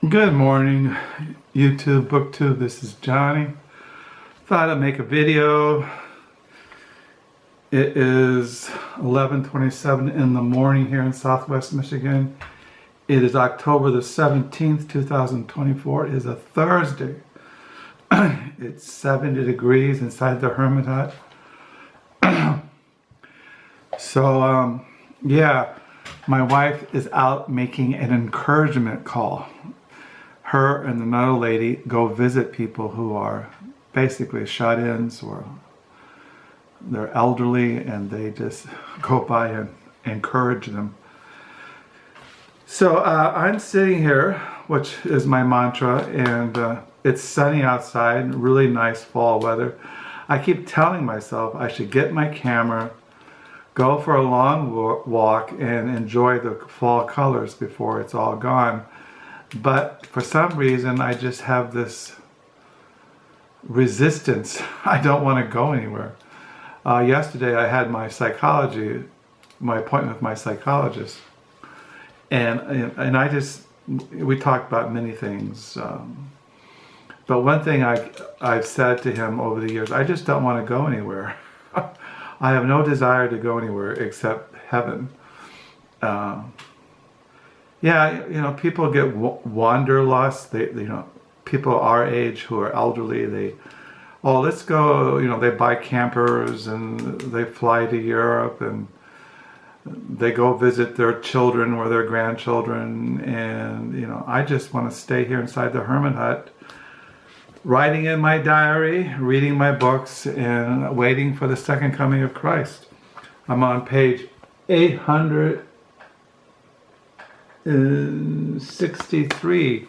Good morning, YouTube, BookTube. This is Johnny. Thought I'd make a video. It is 11:27 in the morning here in Southwest Michigan. It is October the 17th, 2024. It is a Thursday. It's 70 degrees inside the hermit hut. So, yeah, my wife is out making an encouragement call. Her and another lady go visit people who are basically shut-ins, or they're elderly, and they just go by and encourage them. So I'm sitting here, which is my mantra, and it's sunny outside, really nice fall weather. I keep telling myself I should get my camera, go for a long walk, and enjoy the fall colors before it's all gone. But for some reason, I just have this resistance. I don't want to go anywhere. Yesterday, I had my appointment with my psychologist. And we talked about many things. But one thing I've said to him over the years, I just don't want to go anywhere. I have no desire to go anywhere except heaven. Yeah, people get wanderlust. People our age who are elderly, let's go, they buy campers and they fly to Europe and they go visit their children or their grandchildren. And, I just want to stay here inside the hermit hut, writing in my diary, reading my books, and waiting for the second coming of Christ. I'm on page 863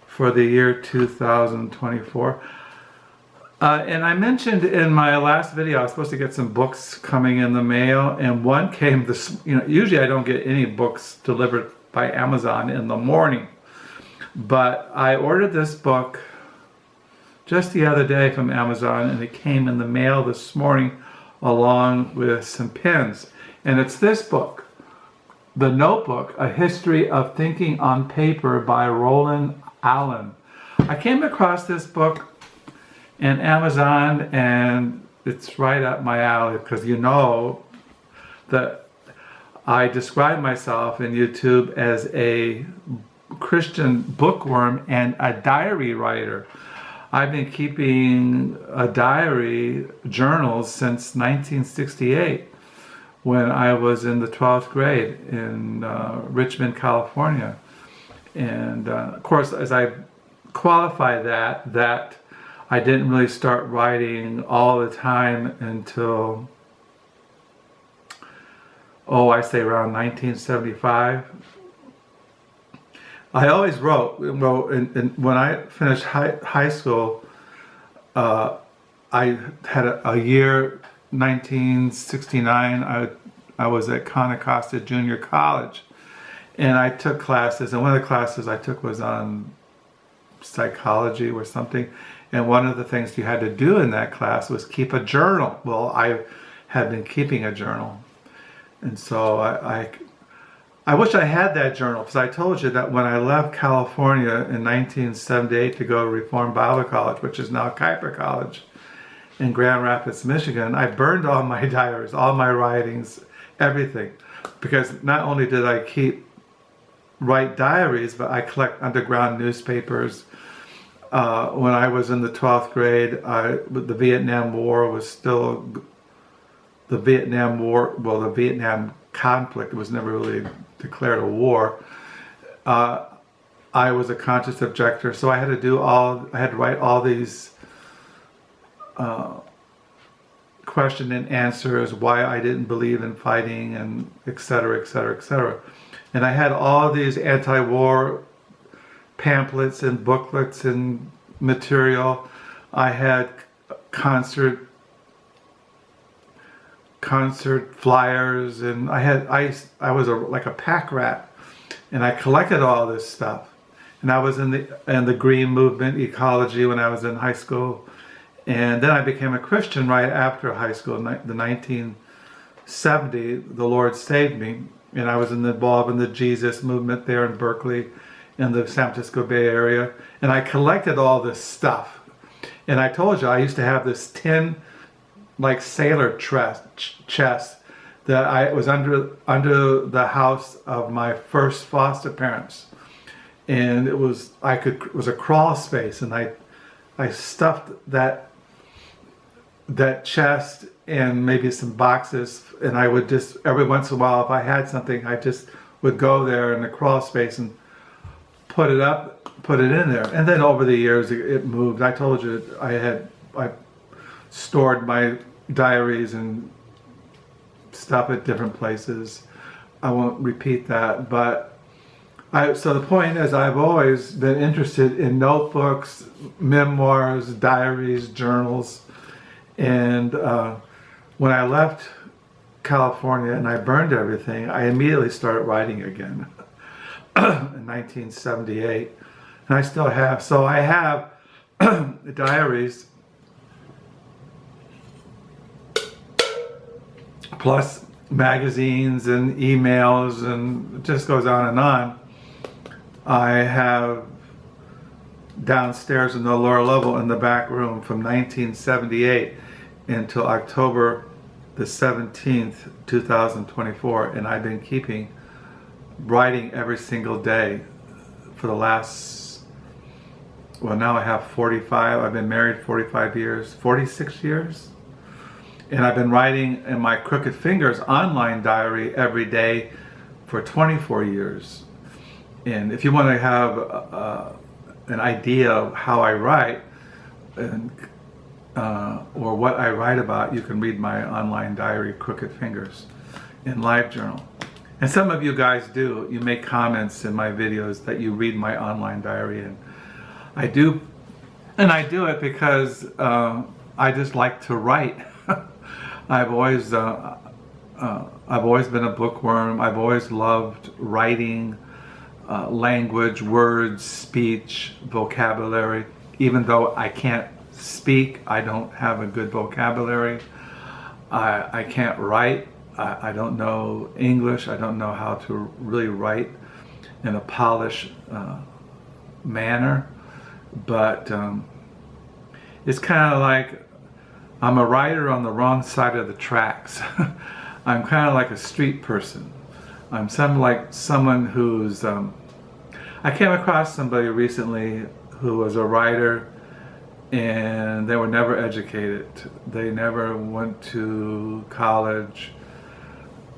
for the year 2024. And I mentioned in my last video I was supposed to get some books coming in the mail, and one came this, usually I don't get any books delivered by Amazon in the morning, but I ordered this book just the other day from Amazon, and it came in the mail this morning along with some pens. And it's this book, The Notebook, A History of Thinking on Paper by Roland. I came across this book in Amazon, and it's right up my alley because that I describe myself in YouTube as a Christian bookworm and a diary writer. I've been keeping a diary journals since 1968 when I was in the 12th grade in Richmond, California. And of course, as I qualify that I didn't really start writing all the time until, I say around 1975. I always wrote. When I finished high school, I had a year, 1969, I was at Contra Junior College, and I took classes, and one of the classes I took was on psychology or something, and one of the things you had to do in that class was keep a journal. Well, I had been keeping a journal, and so I wish I had that journal, because I told you that when I left California in 1978 to go to Reformed Bible College, which is now Kuyper College in Grand Rapids, Michigan, I burned all my diaries, all my writings, everything. Because not only did I write diaries, but I collect underground newspapers. When I was in the 12th grade, the Vietnam War was still, the Vietnam conflict was never really declared a war. I was a conscious objector, so I had to write all these question and answers, why I didn't believe in fighting, and etc., etc., etc. And I had all these anti-war pamphlets and booklets and material. I had concert flyers, and I was like a pack rat, and I collected all this stuff. And I was in the green movement, ecology, when I was in high school, and then I became a Christian right after high school. The 1970, the Lord saved me, and I was involved in the Jesus movement there in Berkeley, in the San Francisco Bay Area, and I collected all this stuff. And I told you I used to have this tin, like sailor chest that I was under the house of my first foster parents, and it was a crawl space, and I stuffed that chest and maybe some boxes, and I would just every once in a while, if I had something, I just would go there in the crawl space and put it in there. And then over the years it moved. I told you I stored my diaries and stuff at different places. I won't repeat that, but so the point is, I've always been interested in notebooks, memoirs, diaries, journals, and when I left California and I burned everything, I immediately started writing again in 1978, and I still have. So I have diaries plus magazines and emails, and it just goes on and on. I have downstairs in the lower level in the back room from 1978 until October the 17th, 2024, and I've been writing every single day for the last, well, now I have 45, I've been married 45 years, 46 years, and I've been writing in my Crooked Fingers online diary every day for 24 years. And if you want to have an idea of how I write and or what I write about, you can read my online diary, Crooked Fingers, in LiveJournal. And some of you guys do. You make comments in my videos that you read my online diary, and I do. And I do it because I just like to write. I've always been a bookworm. I've always loved writing, language, words, speech, vocabulary. Even though I can't speak, I don't have a good vocabulary. I can't write. I don't know English. I don't know how to really write in a polished manner. But it's kind of like I'm a writer on the wrong side of the tracks. I'm kind of like a street person. I'm someone who's I came across somebody recently who was a writer, and they were never educated. They never went to college.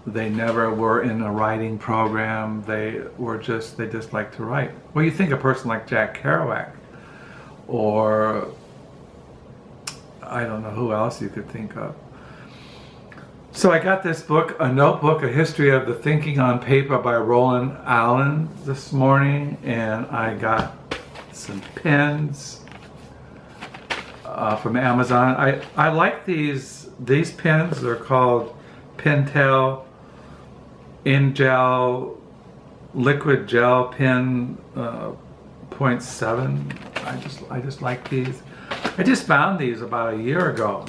They never were in a writing program. They just like to write. Well, you think a person like Jack Kerouac, or I don't know who else you could think of. So I got this book, a notebook, A History of the Thinking on Paper by Roland Allen this morning, and I got some pens from Amazon. I like these pens. They're called Pentel In-Gel Liquid Gel Pen 0.7. I just like these. I just found these about a year ago,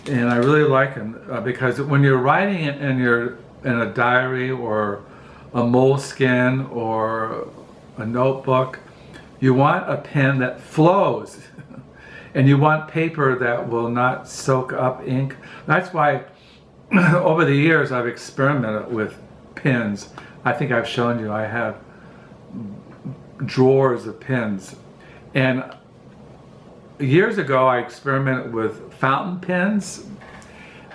and I really like them because when you're writing it in a diary or a moleskin or a notebook, you want a pen that flows, and you want paper that will not soak up ink. That's why over the years I've experimented with pens. I think I've shown you I have drawers of pens, and years ago I experimented with fountain pens.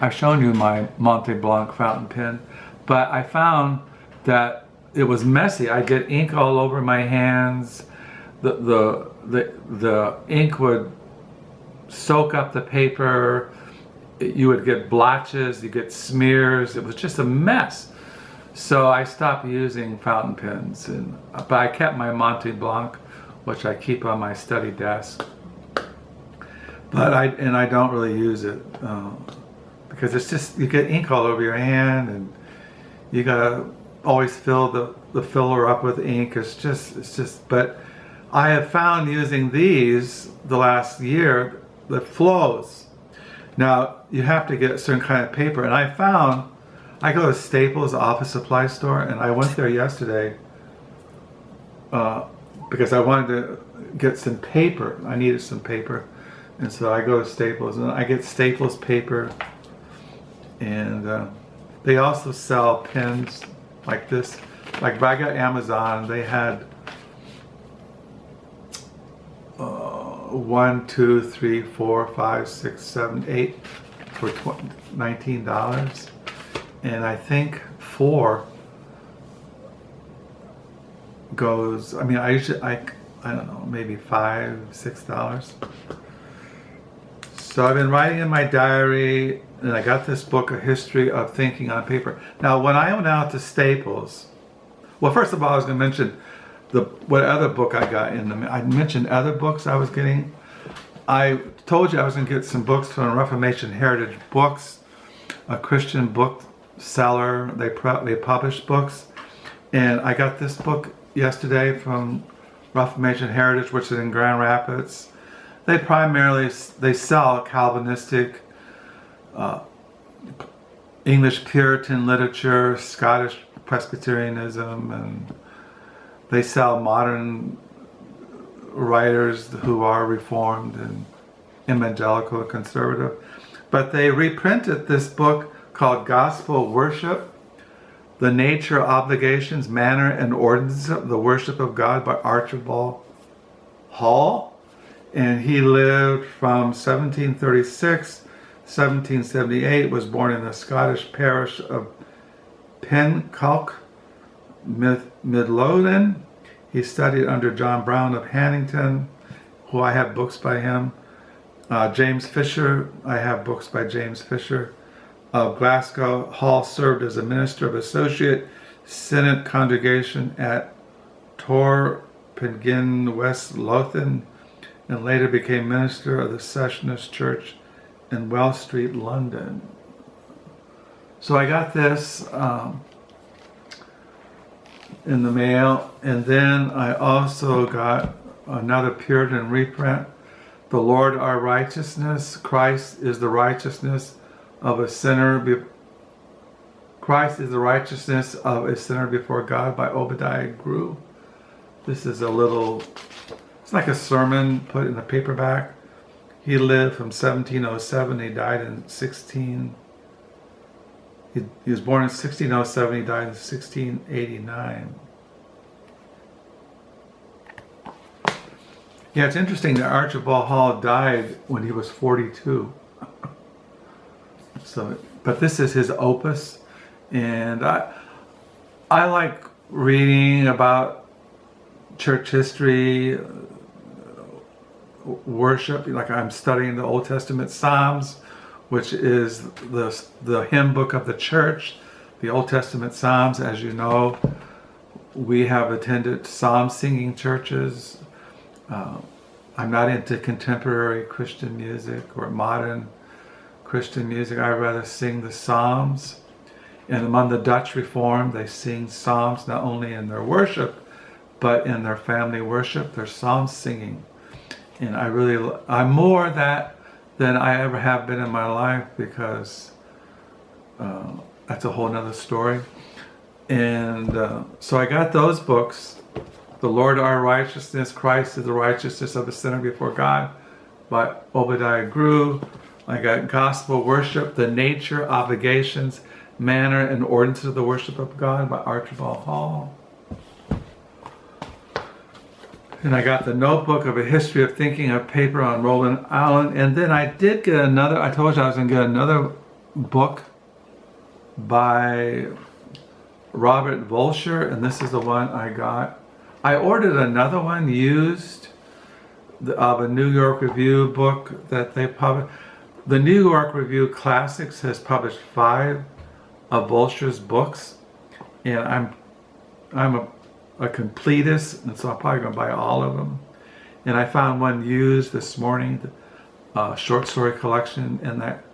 I've shown you my Monte Blanc fountain pen, but I found that it was messy. I'd get ink all over my hands. The ink would soak up the paper. You would get blotches, you get smears. It was just a mess. So I stopped using fountain pens, but I kept my Monte Blanc, which I keep on my study desk. But I don't really use it because it's just, you get ink all over your hand, and you gotta always fill the filler up with ink. It's just. But I have found using these the last year that flows. Now you have to get a certain kind of paper, and I go to Staples office supply store, and I went there yesterday because I wanted to get some paper. I needed some paper. And so I go to Staples and I get Staples paper. And they also sell pens like this. Like I got Amazon, they had 1, 2, 3, 4, 5, 6, 7, 8 for $19. And I think 4 goes, I mean, I usually, I don't know, maybe $5, $6. So I've been writing in my diary, and I got this book, A History of Thinking on Paper. Now, when I went out to Staples, well, first of all, I was going to mention what other book I got in I mentioned other books I was getting. I told you I was going to get some books from Reformation Heritage Books, a Christian book seller. They publish books. And I got this book yesterday from Reformation Heritage, which is in Grand Rapids. They sell Calvinistic, English Puritan literature, Scottish Presbyterianism, and they sell modern writers who are Reformed and evangelical and conservative. But they reprinted this book called Gospel Worship: The Nature, Obligations, Manner, and Ordinances of the Worship of God by Archibald Hall. And he lived from 1736 1778, was born in the Scottish parish of Pencock, Middleton. He studied under John Brown of Hannington, who I have books by him. James Fisher, I have books by James Fisher of Glasgow. Hall served as a minister of Associate Synod Congregation at Torpington, West Lothian, and later became minister of the Sessionist Church in Wells Street, London. So I got this in the mail, and then I also got another Puritan reprint, The Lord Our Righteousness, Christ is the Righteousness of a Sinner. Christ is the righteousness of a sinner before God by Obadiah Grew. This is a little, it's like a sermon put in a paperback. He lived from 1707, he died in he was born in 1607, he died in 1689. Yeah, it's interesting that Archibald Hall died when he was 42. So, but this is his opus, and I like reading about church history, worship. Like I'm studying the Old Testament Psalms, which is the hymn book of the church. The Old Testament Psalms, as you know, we have attended psalm singing churches. I'm not into contemporary Christian music or modern Christian music. I rather sing the Psalms. And among the Dutch Reformed, they sing Psalms not only in their worship, but in their family worship, their psalm singing. And I'm more that than I ever have been in my life, because that's a whole nother story. And so I got those books, The Lord Our Righteousness, Christ is the Righteousness of a Sinner before God by Obadiah Grew. I got Gospel Worship, The Nature, Obligations, Manner, and Ordinances of the Worship of God by Archibald Hall. And I got the Notebook of a History of Thinking of Paper on Roland Allen. And then I did get another, I told you I was going to get another book by Robert Walser, and this is the one I got. I ordered another one used of a New York Review book that they published. The New York Review Classics has published 5 of Walser's books, and I'm a completist, and so I'm probably going to buy all of them. And I found one used this morning, short story collection in that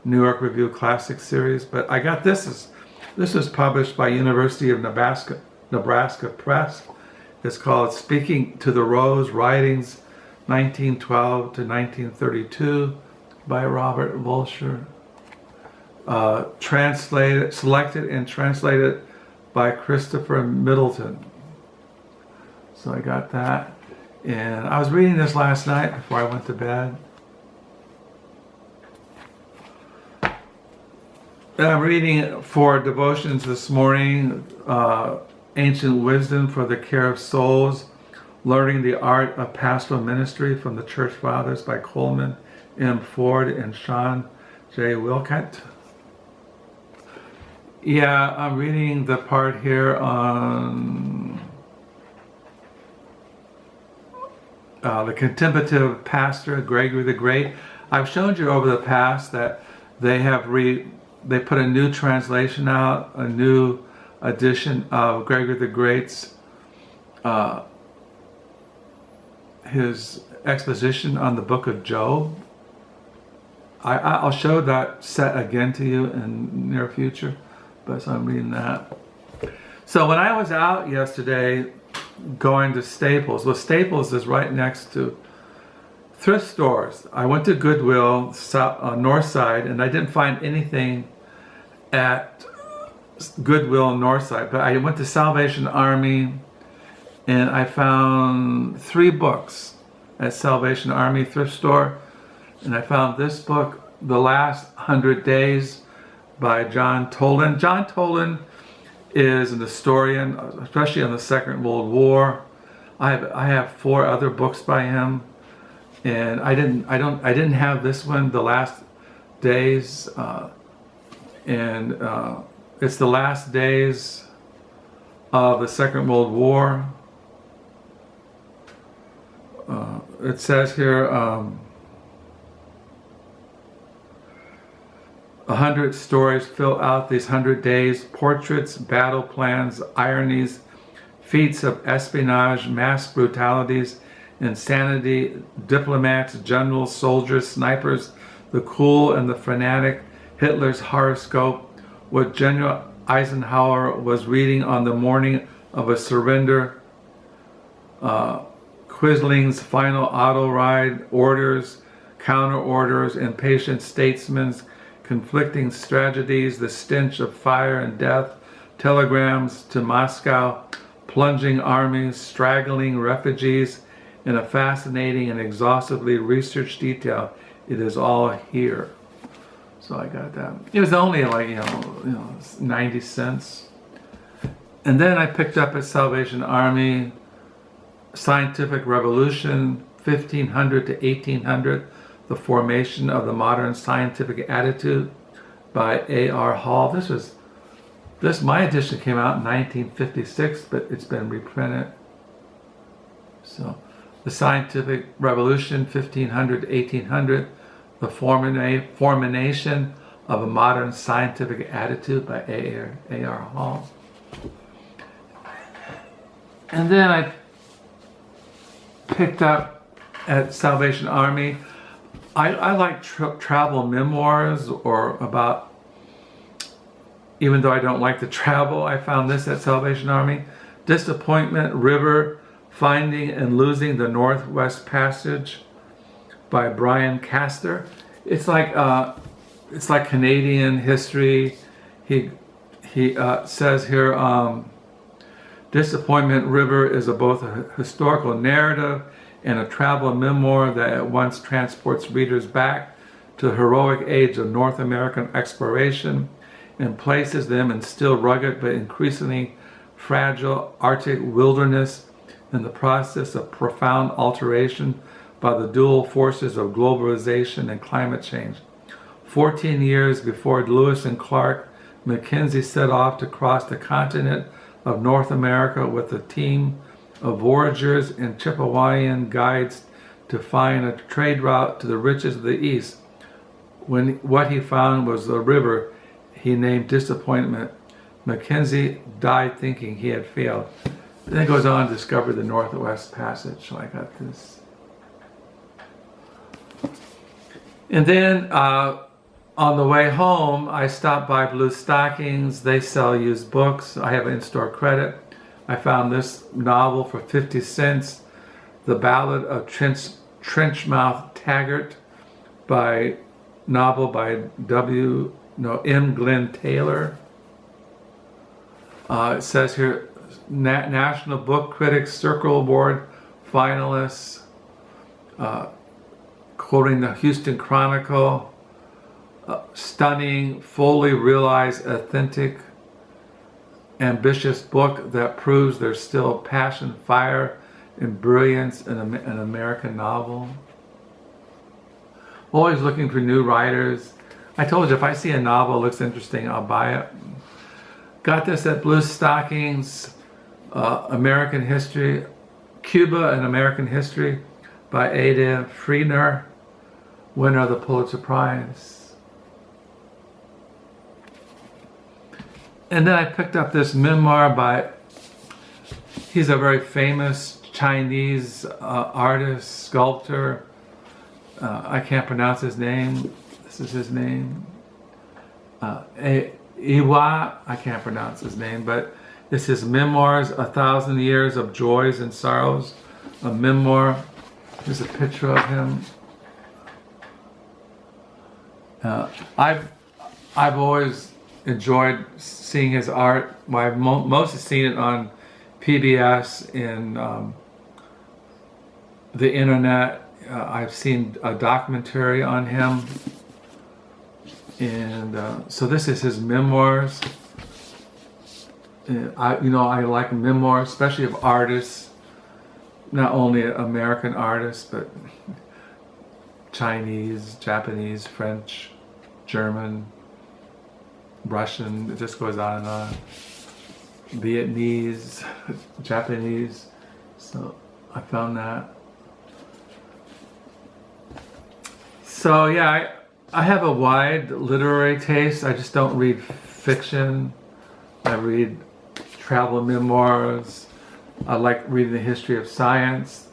New York Review Classics series. But I got this was published by University of Nebraska Press. It's called Speaking to the Rose, Writings 1912 to 1932 by Robert Walser. Selected and translated by Christopher Middleton. So I got that. And I was reading this last night before I went to bed. And I'm reading for devotions this morning, Ancient Wisdom for the Care of Souls, Learning the Art of Pastoral Ministry from the Church Fathers by Coleman, M. Ford, and Shawn J. Wilhite. Yeah, I'm reading the part here on the contemplative pastor, Gregory the Great. I've shown you over the past that they have they put a new translation out, a new edition of Gregory the Great's his exposition on the book of Job. I'll show that set again to you in near future, but so I'm reading that. So when I was out yesterday going to Staples, well, Staples is right next to thrift stores. I went to Goodwill, North Side, and I didn't find anything at Goodwill North Side, but I went to Salvation Army and I found 3 books at Salvation Army thrift store. And I found this book, The Last 100 Days by John Toland. John Toland is an historian, especially on the Second World War. I have 4 other books by him, and I didn't have this one, The Last Days, it's the last days of the Second World War. It says here, 100 stories fill out these 100 days, portraits, battle plans, ironies, feats of espionage, mass brutalities, insanity, diplomats, generals, soldiers, snipers, the cool and the fanatic, Hitler's horoscope, what General Eisenhower was reading on the morning of a surrender, Quisling's final auto ride, orders, counter orders, impatient statesmen, conflicting tragedies, the stench of fire and death, telegrams to Moscow, plunging armies, straggling refugees, in a fascinating and exhaustively researched detail. It is all here. So I got that. It was only like, 90 cents. And then I picked up at Salvation Army, Scientific Revolution, 1500 to 1800, The Formation of the Modern Scientific Attitude by A.R. Hall. My edition came out in 1956, but it's been reprinted. So, The Scientific Revolution, 1500 to 1800, The Formation of a Modern Scientific Attitude by A.R. Hall. And then I picked up at Salvation Army, I like travel memoirs, or about, even though I don't like to travel, I found this at Salvation Army, Disappointment River, Finding and Losing the Northwest Passage by Brian Castner. It's like Canadian history. He says here, Disappointment River is both a historical narrative and a travel memoir that at once transports readers back to the heroic age of North American exploration and places them in still rugged but increasingly fragile Arctic wilderness in the process of profound alteration by the dual forces of globalization and climate change. 14 years before Lewis and Clark, Mackenzie set off to cross the continent of North America with a team of voyagers and Chippewayan guides to find a trade route to the riches of the East. When what he found was a river he named Disappointment, Mackenzie died thinking he had failed. Then it goes on to discover the Northwest Passage. So I got this. And then on the way home, I stopped by Blue Stockings. They sell used books. I have in-store credit. I found this novel for 50 cents, The Ballad of Trenchmouth Taggart, novel by M. Glenn Taylor. It says here, National Book Critics Circle Award finalists, quoting the Houston Chronicle, stunning, fully realized, authentic, ambitious book that proves there's still passion, fire, and brilliance in an American novel. Always looking for new writers. I told you, if I see a novel that looks interesting, I'll buy it. Got this at Blue Stockings, American History, Cuba and American History by Ada Friedner, winner of the Pulitzer Prize. And then I picked up this memoir by, he's a very famous Chinese artist, sculptor. I can't pronounce his name. This is his name. Iwa, I can't pronounce his name, but it's his Memoirs, 1,000 Years of Joys and Sorrows, a memoir. Here's a picture of him. I've always enjoyed seeing his art. Well, I've mostly seen it on PBS and the internet. I've seen a documentary on him. And so this is his memoirs. I like memoirs, especially of artists, not only American artists, but Chinese, Japanese, French, German, Russian, it just goes on and on. Vietnamese, Japanese. So I found that. So yeah, I have a wide literary taste. I just don't read fiction. I read travel memoirs. I like reading the history of science,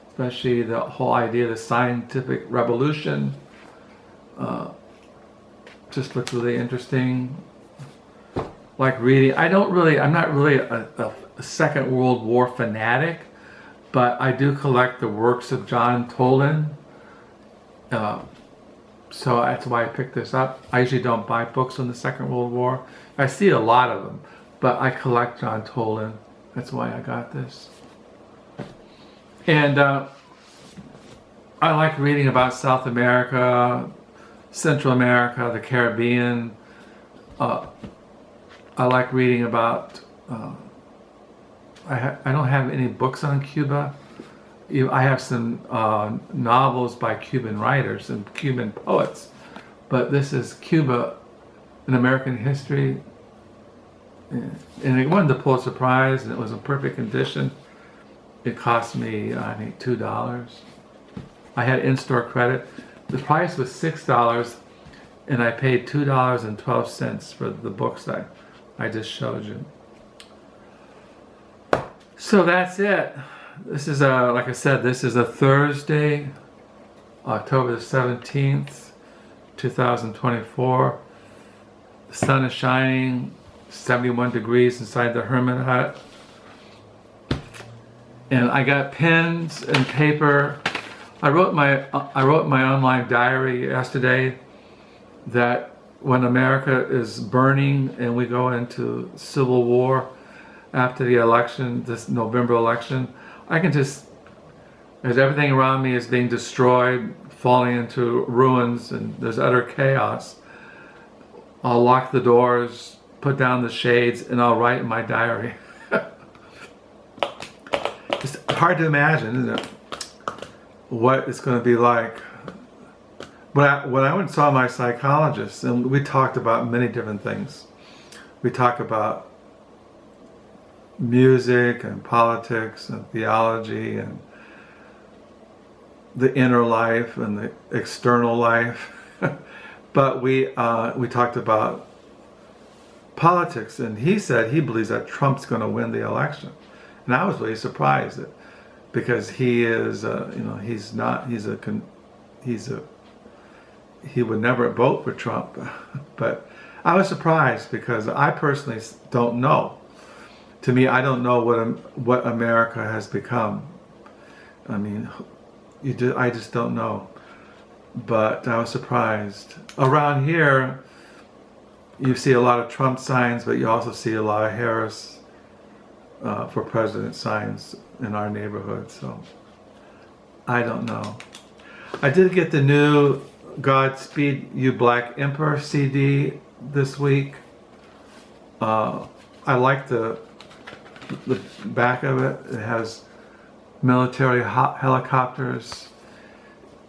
especially the whole idea of the scientific revolution. Just looks really interesting. Like reading, I'm not really a Second World War fanatic, but I do collect the works of John Toland. So that's why I picked this up. I usually don't buy books on the Second World War. I see a lot of them, but I collect John Toland. That's why I got this. And I like reading about South America, Central America, the Caribbean. I like reading about, I don't have any books on Cuba. I have some novels by Cuban writers and Cuban poets, but this is Cuba, an American History, and it won the Pulitzer Prize, and it was in perfect condition. It cost me, I think, $2. I had in-store credit. The price was $6, and I paid $2.12 for the books I just showed you. So that's it. This is like I said, this is a Thursday, October the 17th, 2024. The sun is shining, 71 degrees inside the hermit hut. And I got pens and paper. I wrote my online diary yesterday that when America is burning and we go into civil war after the election, this November election, I can just, as everything around me is being destroyed, falling into ruins, and there's utter chaos, I'll lock the doors, put down the shades, and I'll write in my diary. It's hard to imagine, isn't it? What it's going to be like. When I went and saw my psychologist, and we talked about many different things. We talked about music and politics and theology and the inner life and the external life. But we talked about politics, and he said he believes that Trump's going to win the election. And I was really surprised because he is, he would never vote for Trump. But I was surprised because I personally don't know. To me, I don't know what America has become. I mean, I just don't know. But I was surprised. Around here, you see a lot of Trump signs, but you also see a lot of Harris for president signs in our neighborhood. So I don't know. I did get the new Godspeed You Black Emperor CD this week. I like the back of it. It has military helicopters.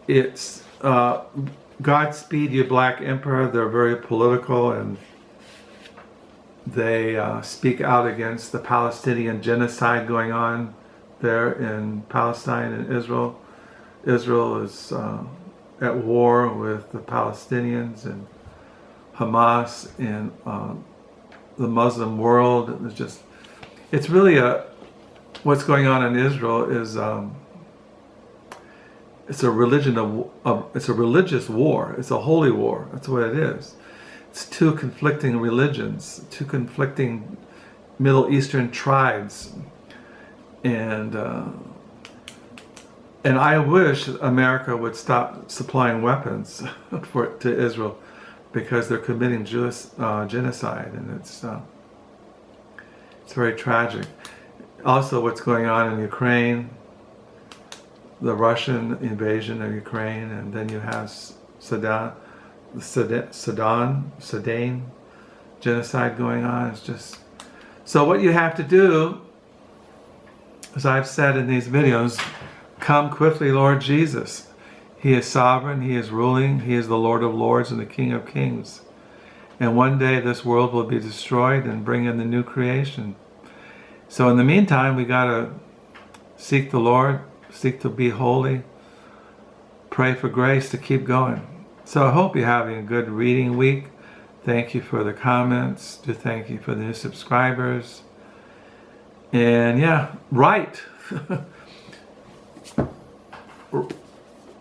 It's Godspeed You Black Emperor. They're very political, and they speak out against the Palestinian genocide going on there in Palestine and Israel. Israel is at war with the Palestinians and Hamas and the Muslim world. It's really what's going on in Israel is it's a religious war. It's a holy war. That's what it is. It's two conflicting religions, two conflicting Middle Eastern tribes, and I wish America would stop supplying weapons to Israel, because they're committing Jewish genocide, and it's very tragic. Also, what's going on in Ukraine, the Russian invasion of Ukraine, and then you have Sudan genocide going on. It's just, so what you have to do, as I've said in these videos, come quickly, Lord Jesus. He is sovereign, He is ruling, He is the Lord of Lords and the King of Kings. And one day this world will be destroyed and bring in the new creation. So in the meantime, we got to seek the Lord, seek to be holy, pray for grace to keep going. So I hope you're having a good reading week. Thank you for the comments. Thank you for the new subscribers. And yeah, write.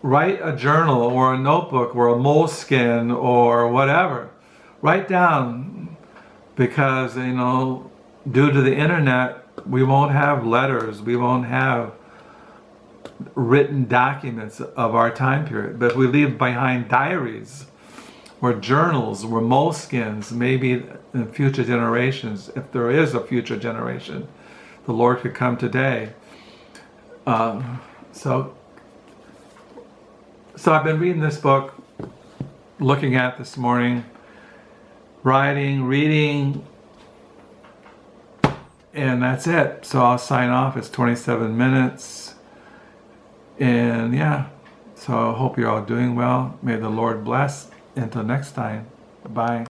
Write a journal or a notebook or a moleskin or whatever. Write down, because, you know, due to the internet, we won't have letters, we won't have written documents of our time period. But if we leave behind diaries or journals or moleskins, maybe in future generations, if there is a future generation, the Lord could come today. So I've been reading this book, looking at this morning, writing, reading, and that's it. So I'll sign off. It's 27 minutes. And yeah, so I hope you're all doing well. May the Lord bless. Until next time, bye.